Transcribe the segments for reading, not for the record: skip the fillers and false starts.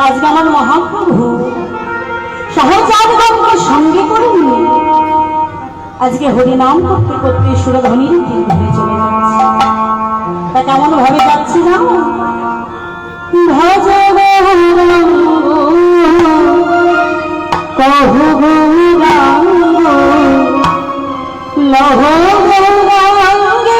আজকে আমার মহাপ্রভু সহজাতগণকে সঙ্গে করে নিয়ে আজকে হরিনাম করতে করতে সুরধ্বনির তীর ধরে চলে যাচ্ছে। তা কেমন ভাবে যাচ্ছি না, ভজ কহু গৌরাঙ্গ লহ গৌরাঙ্গে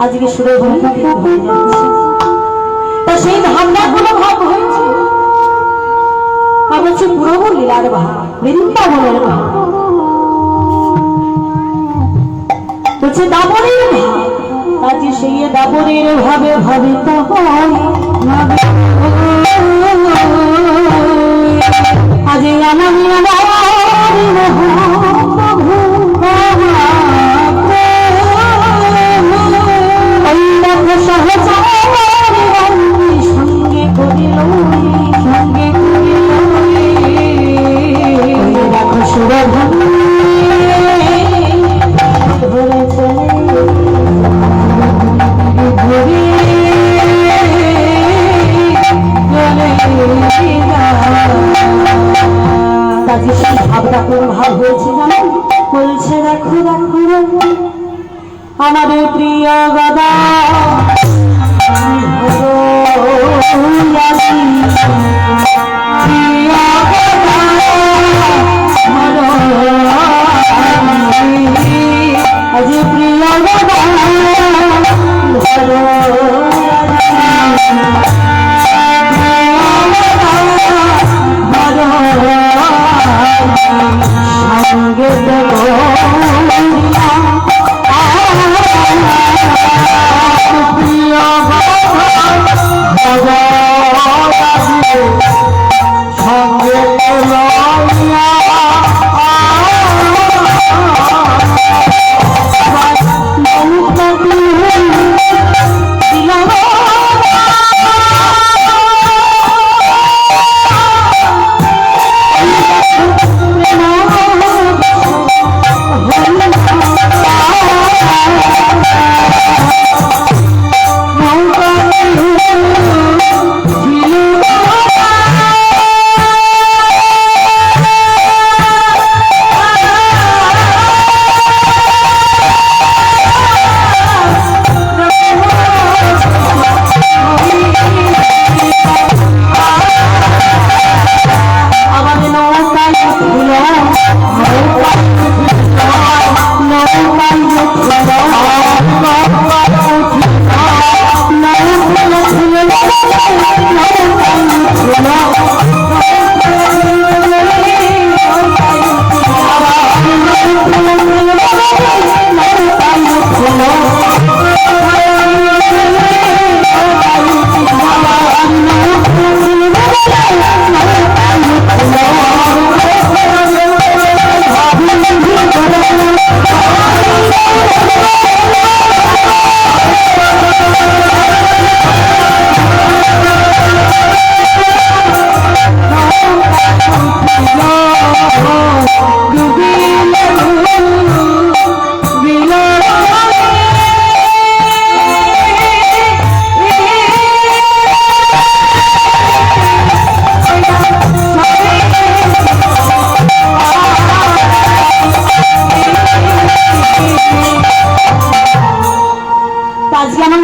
আজকে সুরধ্বনিতে হয়ে যাচ্ছে। তা সেই ভাবনা কোনো ভাব হয়েছে, ভাব হচ্ছে পুরো লীলার ভাব, বৃন্দাবনের ভাব, হচ্ছে দাবরের ভাব। আজকে সেই দাবরের ভাবে ভাবিত হয় আজ আমি সঙ্গে করিল সঙ্গে রাখো সুরধ্বনি ধরে চলে ভাবটা কোন ভাব হয়েছে আমাদের প্রিয় গদা আজি প্রিয় গদা সঙ্গে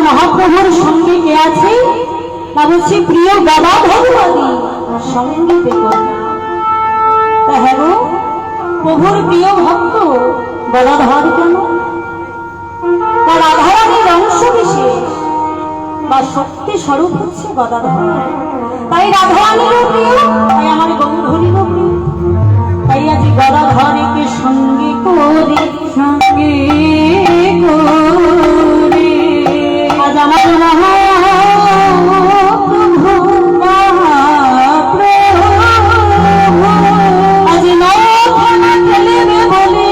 মহাপ্রভুর সঙ্গে কে আছে না বলছি প্রিয় বাবা ভগবাদী সঙ্গীতে কন্যা। হ্যাঁ গো, প্রভুর প্রিয় ভক্ত গদাধর কেন? তার রাধারানীর অংশ বিশেষ বা শক্তি স্বরূপ হচ্ছে গদাধর। তাই রাধারানীরও প্রিয়, তাই আমার গৌরহরিরও প্রিয়। তাই আজ গদাধরীকে সঙ্গে করে সঙ্গে করে আজ আমার আজ নৌখানা খেলবে বলে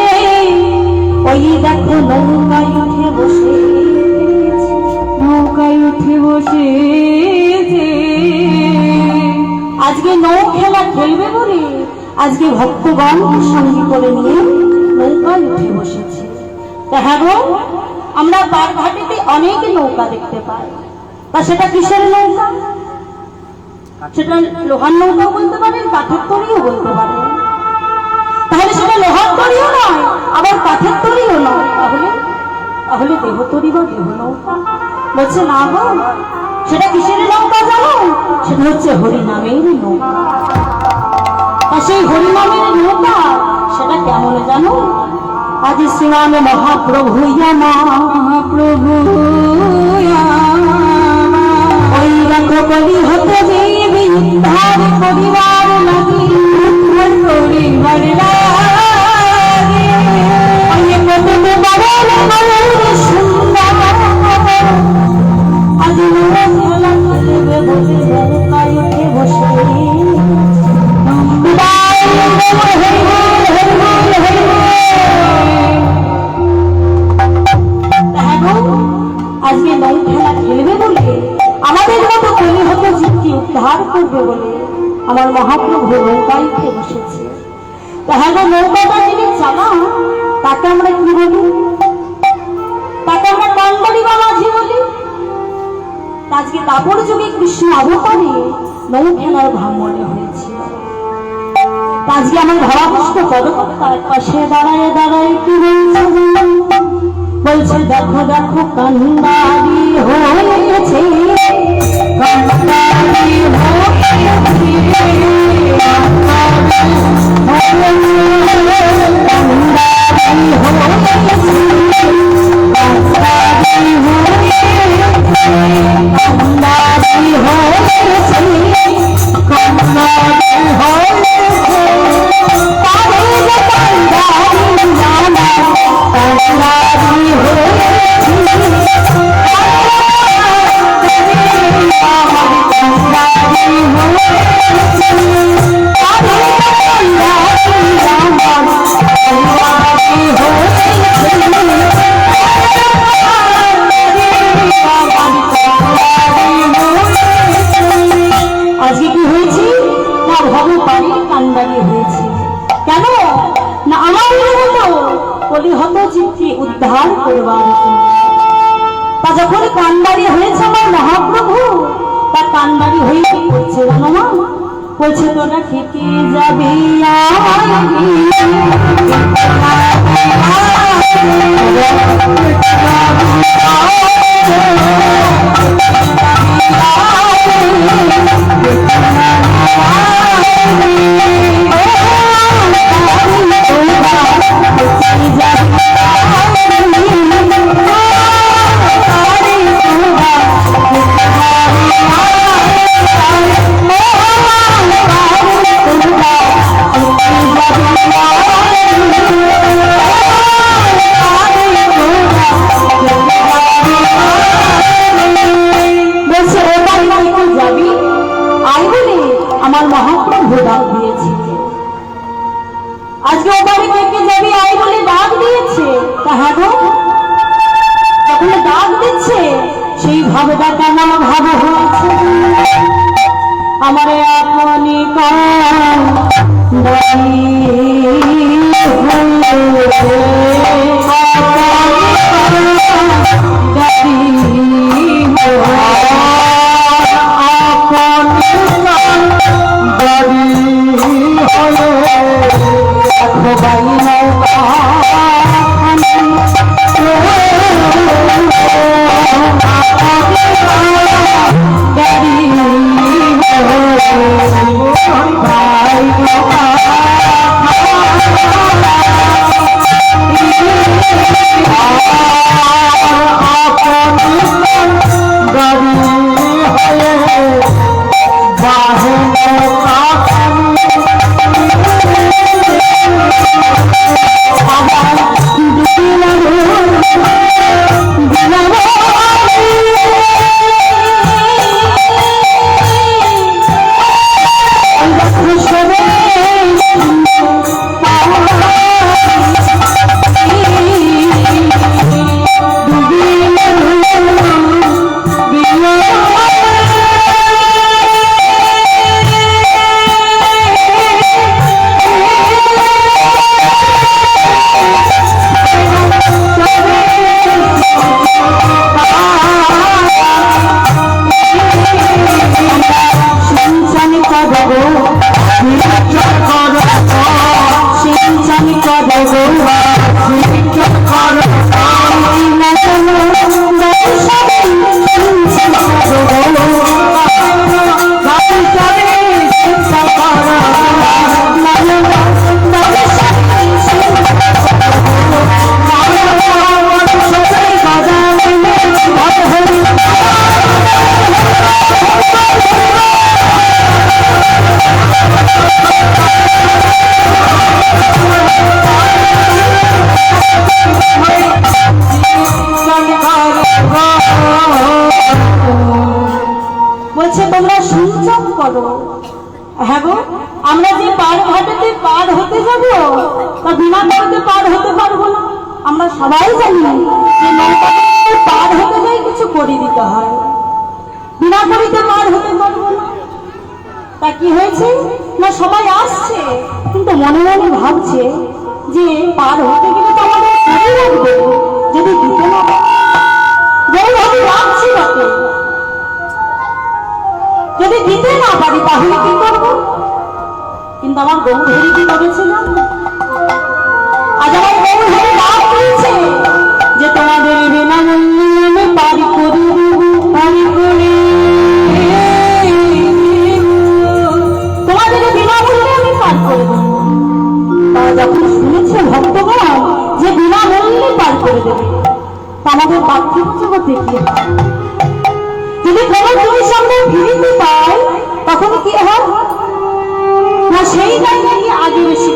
ওই দেখো নৌকায় উঠে বসে আজকে নৌ খেলা খেলবে বলে আজকে ভক্তগণকে সঙ্গী করে নিয়ে নৌকায় উঠে বসেছে। দেখা গো, আমরা বারঘাটিতে অনেক নৌকা দেখতে পাই, তা সেটা কিসের নৌকা? সেটা লোহার নৌকাও বলতে পারেন, কাঠের তৈরিও বলতে পারেন। তাহলে সেটা লোহার তৈরিও নয়, আবার কাঠের তৈরিও নয়, তাহলে তাহলে দেহ তৈরি বা দেহ নৌকা বলছে না গো। সেটা কিসের নৌকা জানো? সেটা হচ্ছে হরিনামের নৌকা। তা সেই হরিনামের নৌকা সেটা কেমন জানো? আজ শ্রীমান মহাপ্রভু মহাপ্রভু ওই দেখো কবি হতে যাইবে উদ্ধার পরিবার লাগি উদ্ধার পরিবার লাগে ওই কত বাবার বাবার সুন্দর আজ খেলা খেলবে বলে নৌকায় উঠে বসে আজকে নৌ খেলা খেলবে বলে আমাদের মতো কলি হতে জীবকে উদ্ধার করবে বলে আমার মহাপ্রভু নৌকায় উঠে বসেছে। তাহলে নৌকাটা যিনি চালান তাকে আমরা কি বলি? তাকে আমরা কন্দরি বা মাঝি বলি। আজকে দাপর যুগে কৃষ্ণ অবতারে নৌ খেলার ব্রাহ্মণে হয়েছিল। আজকে আমার ধরাপুষ্ট পদকর্তার পাশে দাঁড়ায় দাঁড়ায় কি বলছে বলছে দেখো দেখো কান্ডারি হয়েছে, কান্ডারি উদ্ধার করবার। তা যখন কান্ডারি হয়েছে আমার মহাপ্রভু, তা কান্ডারি হয়ে কি করছে জানো মা? বলছে তোরা খেতে যাবি আজকে ওবারে কে যাবি আই বলে ডাক দিয়েছে। তাহা গো যখন ডাক দিচ্ছে সেই ভাবটা কেমন ভাব হয়েছে, আমার আপনি হ্যাঁ গো, আমরা যে পার ঘাটেতে পার হতে যাব তা বিনা নৌকাতে পার হতে পারবো না। আমরা সবাই জানি যে নৌকাতে পার হতে যাই কিছু করে দিতে হয়, বিনা করিতে পার হতে পারবো না। তা কি হয়েছে না, সবাই আসছে কিন্তু মনে মনে ভাবছে যে পার হতে গেলে তো আমাদের কাজে লাগবে, যদি দিতে না ভাবে রাখছি তাকে, যদি দিতে না পারি তাহলে কি করবো? কিন্তু আমার গৌরহরি কি করেছিলাম, আজ আমার গৌরহরি ডাক দিয়েছে যে তোমাদের বিনামূল্যে আমি পার করে দেব, পার করে তোমাদের বিনামূল্যে আমি পার করে দেব। তারা যখন শুনেছে ভক্তগণ যে বিনামূল্যে পার করে দেবে, আমাদের পার্থিব জগতে কি হয়? যদি কোনো জিনিস আমরা ফিরিতে পাই তখন কি হয় না, সেই জায়গায় আগে বেশি